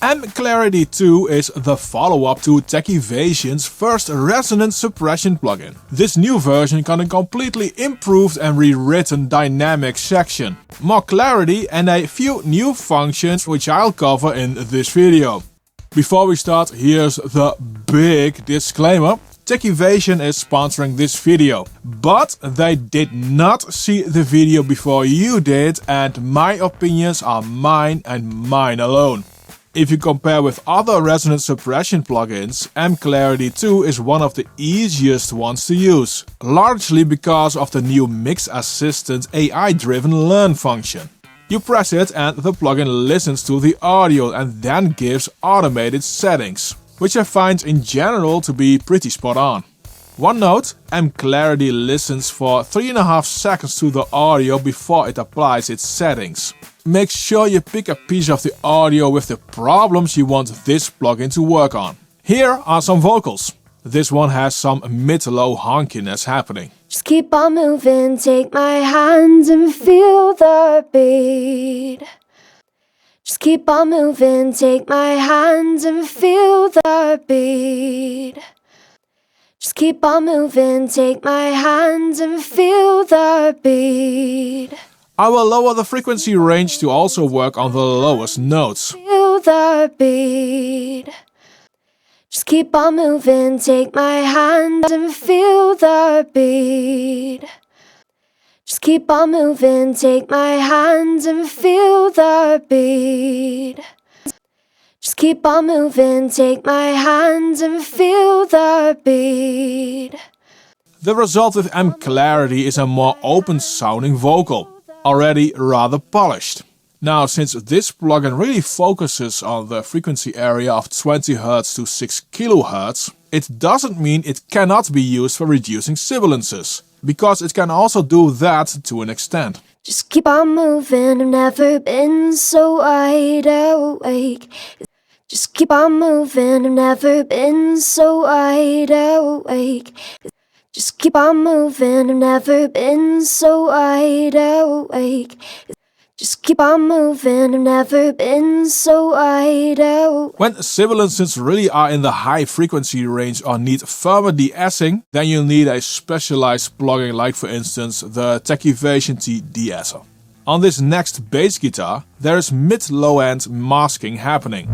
M-Clarity V2 is the follow-up to Techivation's first resonance suppression plugin. This new version got a completely improved and rewritten dynamic section, more clarity and a few new functions which I'll cover in this video. Before we start, here's the big disclaimer. Techivation is sponsoring this video, but they did not see the video before you did, and my opinions are mine and mine alone. If you compare with other resonance suppression plugins, M-Clarity V2 is one of the easiest ones to use, largely because of the new Mix Assistant AI-driven learn function. You press it and the plugin listens to the audio and then gives automated settings, which I find in general to be pretty spot on. One note, M-Clarity listens for 3.5 seconds to the audio before it applies its settings. Make sure you pick a piece of the audio with the problems you want this plugin to work on. Here are some vocals. This one has some mid-low honkiness happening. Just keep on moving, take my hand and feel the beat. Just keep on moving, take my hand and feel the beat. Just keep on moving, take my hand and feel the beat. I will lower the frequency range to also work on the lowest notes. Feel the beat. Just keep on moving, take my hand and feel the beat. Just keep on moving, take my hand and feel the beat. Just keep on moving, take my hand and feel the beat. The result with M-Clarity is a more open-sounding vocal, already rather polished. Now, since this plugin really focuses on the frequency area of 20 Hz to 6 kHz, it doesn't mean it cannot be used for reducing sibilances, because it can also do that to an extent. Just keep on moving, I've never been so wide awake. Just keep on moving, I've never been so wide awake. Just keep on moving, I've never been so wide awake. Just keep on moving, I've never been so wide awake. When sibilances really are in the high frequency range or need further de-essing, then you'll need a specialized plugin like for instance the Techivation de-esser. On this next bass guitar, there is mid-low end masking happening.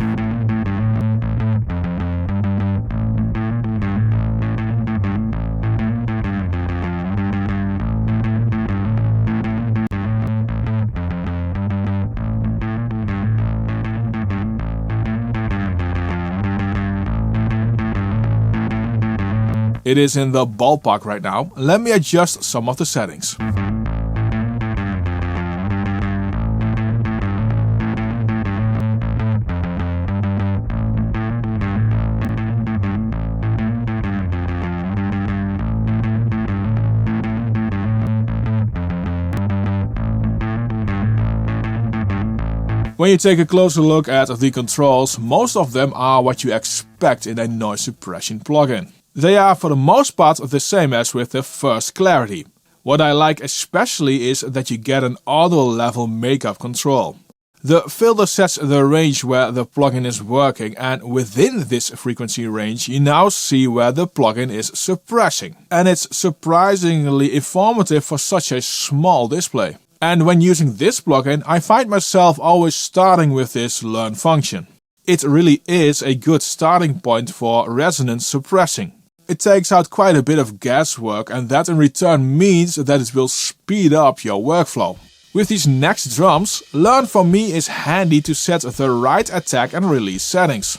It is in the ballpark right now. Let me adjust some of the settings. When you take a closer look at the controls, most of them are what you expect in a noise suppression plugin. They are for the most part the same as with the first Clarity. What I like especially is that you get an audio level makeup control. The filter sets the range where the plugin is working, and within this frequency range you now see where the plugin is suppressing. And it's surprisingly informative for such a small display. And when using this plugin, I find myself always starting with this learn function. It really is a good starting point for resonance suppressing. It takes out quite a bit of guesswork, and that in return means that it will speed up your workflow. With these next drums, learn for me is handy to set the right attack and release settings.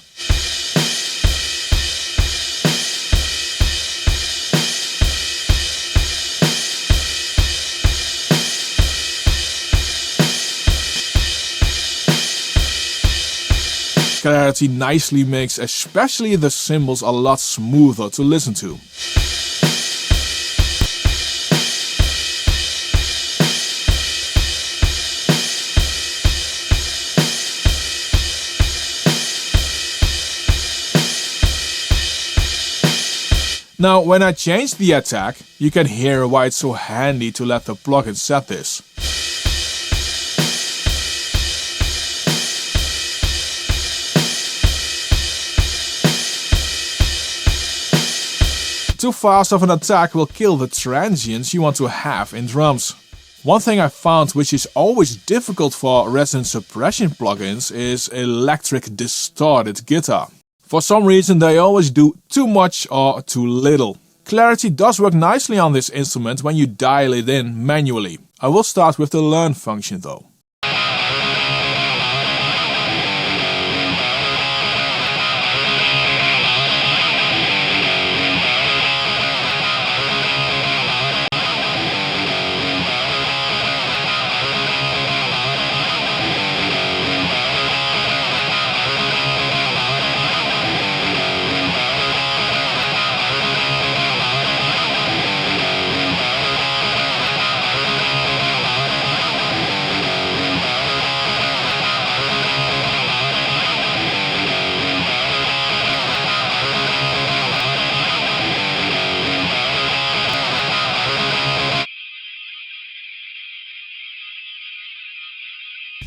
Clarity nicely makes especially the cymbals a lot smoother to listen to. Now, when I change the attack, you can hear why it's so handy to let the plugin set this. Too fast of an attack will kill the transients you want to have in drums. One thing I found which is always difficult for resonance suppression plugins is electric distorted guitar. For some reason they always do too much or too little. Clarity does work nicely on this instrument when you dial it in manually. I will start with the learn function though.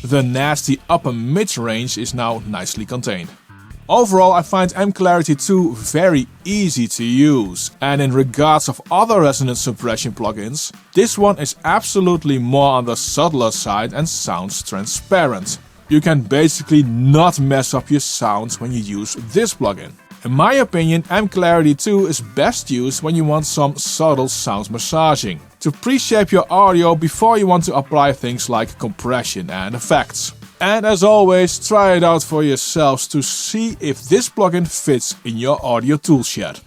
The nasty upper mid-range is now nicely contained. Overall, I find M-Clarity 2 very easy to use, and in regards of other resonance suppression plugins, this one is absolutely more on the subtler side and sounds transparent. You can basically not mess up your sound when you use this plugin. In my opinion, M-Clarity 2 is best used when you want some subtle sound massaging, to pre-shape your audio before you want to apply things like compression and effects. And as always, try it out for yourselves to see if this plugin fits in your audio toolshed.